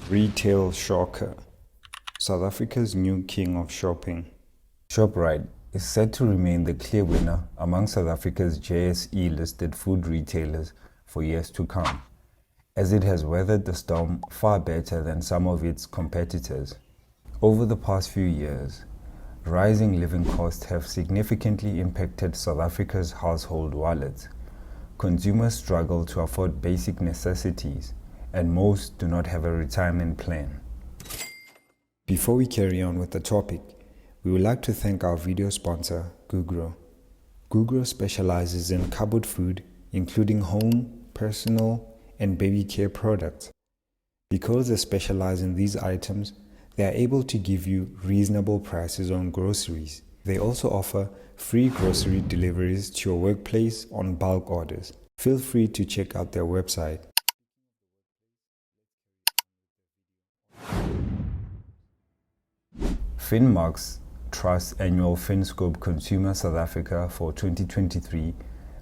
Retail shocker. South Africa's new king of shopping. Shoprite is set to remain the clear winner among South Africa's JSE-listed food retailers for years to come, as it has weathered the storm far better than some of its competitors. Over the past few years, rising living costs have significantly impacted South Africa's household wallets. Consumers struggle to afford basic necessities, and most do not have a retirement plan. Before we carry on with the topic, we would like to thank our video sponsor, Gugro. Gugro specializes in cupboard food, including home, personal, and baby care products. Because they specialize in these items, they are able to give you reasonable prices on groceries. They also offer free grocery deliveries to your workplace on bulk orders. Feel free to check out their website. Finmark's Trust's annual FinScope Consumer South Africa for 2023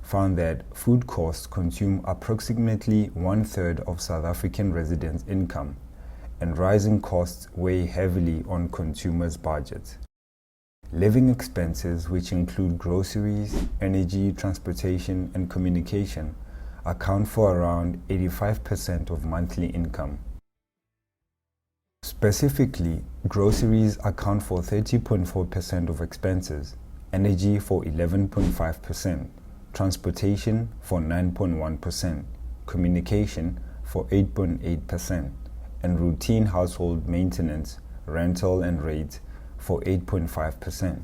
found that food costs consume approximately one-third of South African residents' income, and rising costs weigh heavily on consumers' budgets. Living expenses, which include groceries, energy, transportation, and communication, account for around 85% of monthly income. Specifically, groceries account for 30.4% of expenses, energy for 11.5%, transportation for 9.1%, communication for 8.8%, and routine household maintenance, rental, and rates for 8.5%.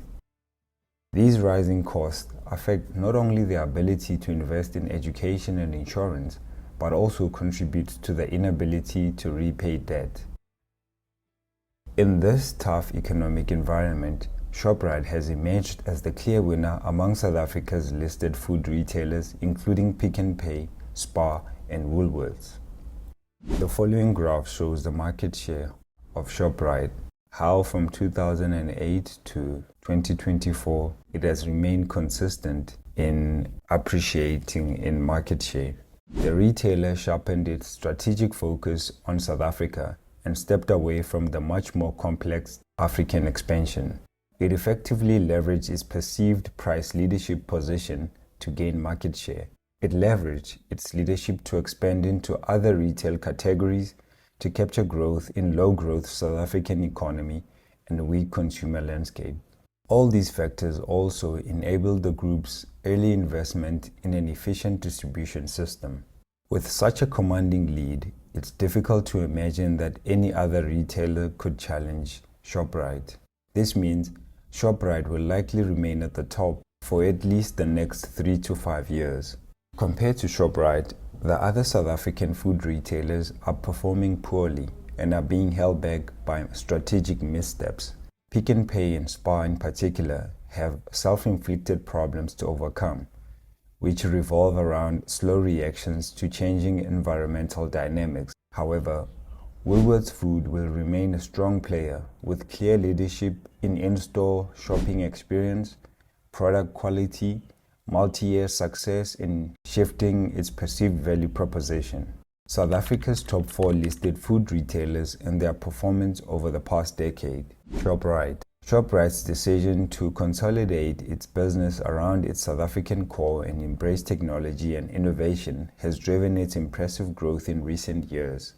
These rising costs affect not only the ability to invest in education and insurance, but also contribute to the inability to repay debt. In this tough economic environment, Shoprite has emerged as the clear winner among South Africa's listed food retailers, including Pick n Pay, Spar, and Woolworths. The following graph shows the market share of Shoprite, how from 2008 to 2024 it has remained consistent in appreciating in market share. The retailer sharpened its strategic focus on South Africa and stepped away from the much more complex African expansion. It effectively leveraged its perceived price leadership position to gain market share. It leveraged its leadership to expand into other retail categories to capture growth in low-growth South African economy and a weak consumer landscape. All these factors also enabled the group's early investment in an efficient distribution system. With such a commanding lead, it's difficult to imagine that any other retailer could challenge Shoprite. This means Shoprite will likely remain at the top for at least the next 3 to 5 years. Compared to Shoprite, the other South African food retailers are performing poorly and are being held back by strategic missteps. Pick n Pay and Spar in particular have self-inflicted problems to overcome, which revolve around slow reactions to changing environmental dynamics. However, Woolworths Food will remain a strong player with clear leadership in in-store shopping experience, product quality, multi-year success in shifting its perceived value proposition. South Africa's top 4 listed food retailers and their performance over the past decade. Shoprite. Shoprite's decision to consolidate its business around its South African core and embrace technology and innovation has driven its impressive growth in recent years.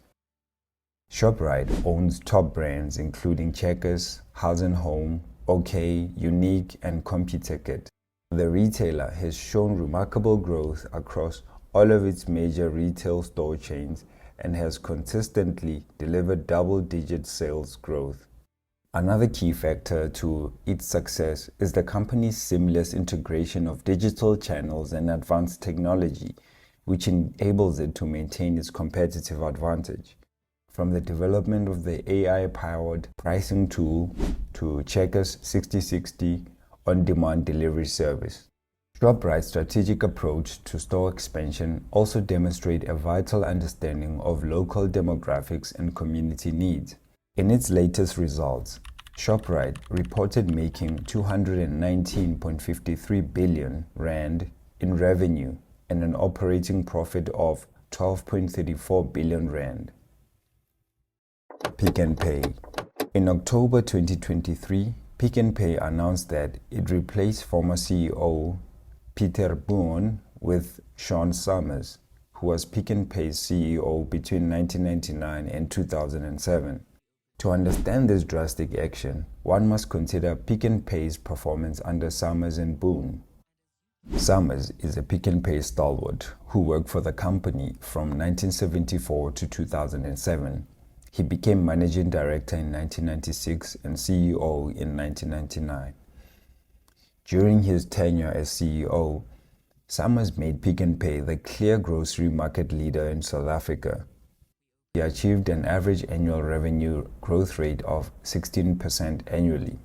Shoprite owns top brands including Checkers, House & Home, OK, Unique, and Computicket. The retailer has shown remarkable growth across all of its major retail store chains and has consistently delivered double-digit sales growth. Another key factor to its success is the company's seamless integration of digital channels and advanced technology, which enables it to maintain its competitive advantage. From the development of the AI-powered pricing tool to Checkers 6060 on-demand delivery service. Shoprite's strategic approach to store expansion also demonstrates a vital understanding of local demographics and community needs. In its latest results, Shoprite reported making 219.53 billion rand in revenue and an operating profit of 12.34 billion rand. Pick n Pay. In October 2023, Pick n Pay announced that it replaced former CEO Pieter Boon with Sean Summers, who was Pick n Pay's CEO between 1999 and 2007. To understand this drastic action, one must consider Pick n Pay's performance under Summers and Boon. Summers is a Pick n Pay stalwart who worked for the company from 1974 to 2007. He became managing director in 1996 and CEO in 1999. During his tenure as CEO, Summers made Pick n Pay the clear grocery market leader in South Africa. He achieved an average annual revenue growth rate of 16% annually.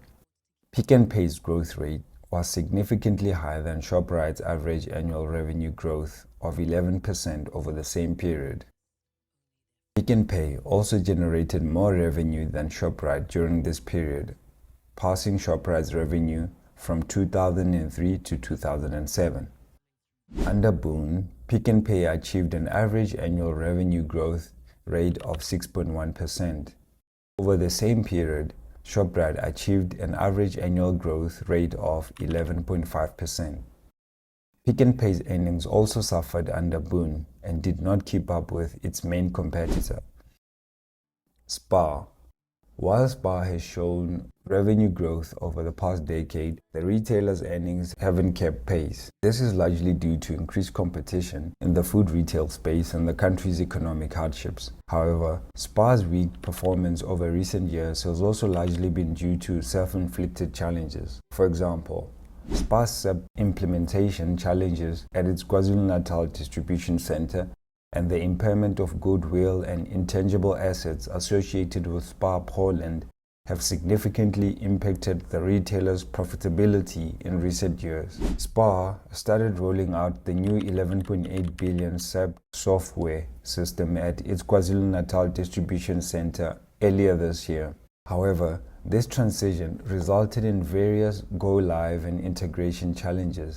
Pick n Pay's growth rate was significantly higher than Shoprite's average annual revenue growth of 11% over the same period. Pick n Pay also generated more revenue than Shoprite during this period, passing Shoprite's revenue from 2003 to 2007. Under Boon, Pick n Pay achieved an average annual revenue growth rate of 6.1%. Over the same period, Shoprite achieved an average annual growth rate of 11.5%. Pick n Pay's earnings also suffered under Boon and did not keep up with its main competitor, Spar. While Spar has shown revenue growth over the past decade, the retailer's earnings haven't kept pace. This is largely due to increased competition in the food retail space and the country's economic hardships. However, Spar's weak performance over recent years has also largely been due to self-inflicted challenges. For example, Spar's SAP implementation challenges at its KwaZulu-Natal distribution center and the impairment of goodwill and intangible assets associated with Spar Poland have significantly impacted the retailer's profitability in recent years. Spar started rolling out the new 11.8 billion SAP software system at its KwaZulu-Natal distribution center earlier this year. However, this transition resulted in various go-live and integration challenges,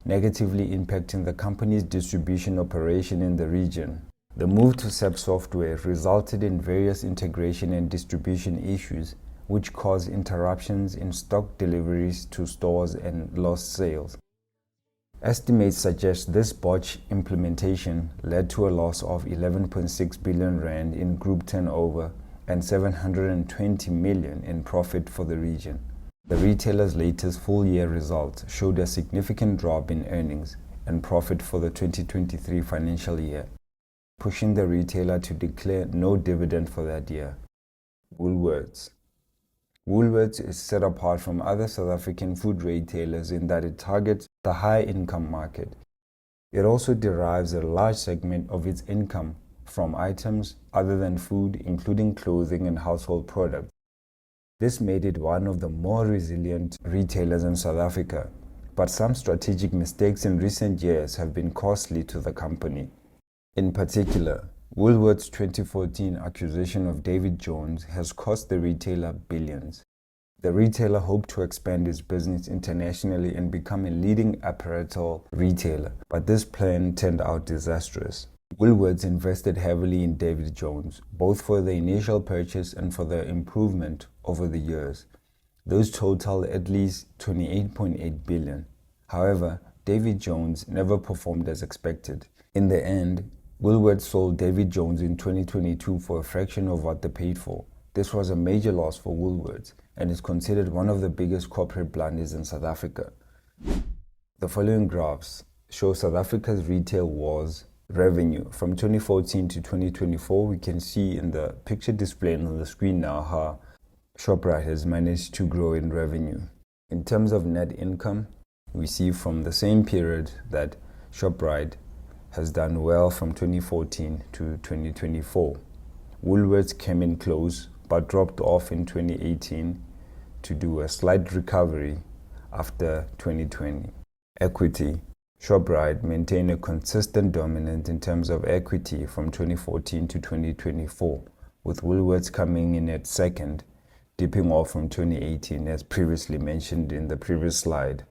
negatively impacting the company's distribution operation in the region. The move to SAP software resulted in various integration and distribution issues, which caused interruptions in stock deliveries to stores and lost sales. Estimates suggest this botched implementation led to a loss of 11.6 billion rand in group turnover and 720 million in profit for the region. The retailer's latest full-year results showed a significant drop in earnings and profit for the 2023 financial year, pushing the retailer to declare no dividend for that year. Woolworths. Woolworths is set apart from other South African food retailers in that it targets the high-income market. It also derives a large segment of its income from items other than food, including clothing and household products. This made it one of the more resilient retailers in South Africa, but some strategic mistakes in recent years have been costly to the company. In particular, Woolworths' 2014 acquisition of David Jones has cost the retailer billions. The retailer hoped to expand its business internationally and become a leading apparel retailer, but this plan turned out disastrous. Woolworths invested heavily in David Jones, both for the initial purchase and for the improvement over the years. Those totaled at least 28.8 billion. However, David Jones never performed as expected. In the end, Woolworths sold David Jones in 2022 for a fraction of what they paid for. This was a major loss for Woolworths and is considered one of the biggest corporate blunders in South Africa. The following graphs show South Africa's retail wars revenue from 2014 to 2024. We can see in the picture displayed on the screen now how Shoprite has managed to grow in revenue. In terms of net income, we see from the same period that Shoprite has done well from 2014 to 2024. Woolworths came in close but dropped off in 2018 to do a slight recovery after 2020. Equity. Shoprite maintained a consistent dominance in terms of equity from 2014 to 2024, with Woolworths coming in at second, dipping off from 2018 as previously mentioned in the previous slide.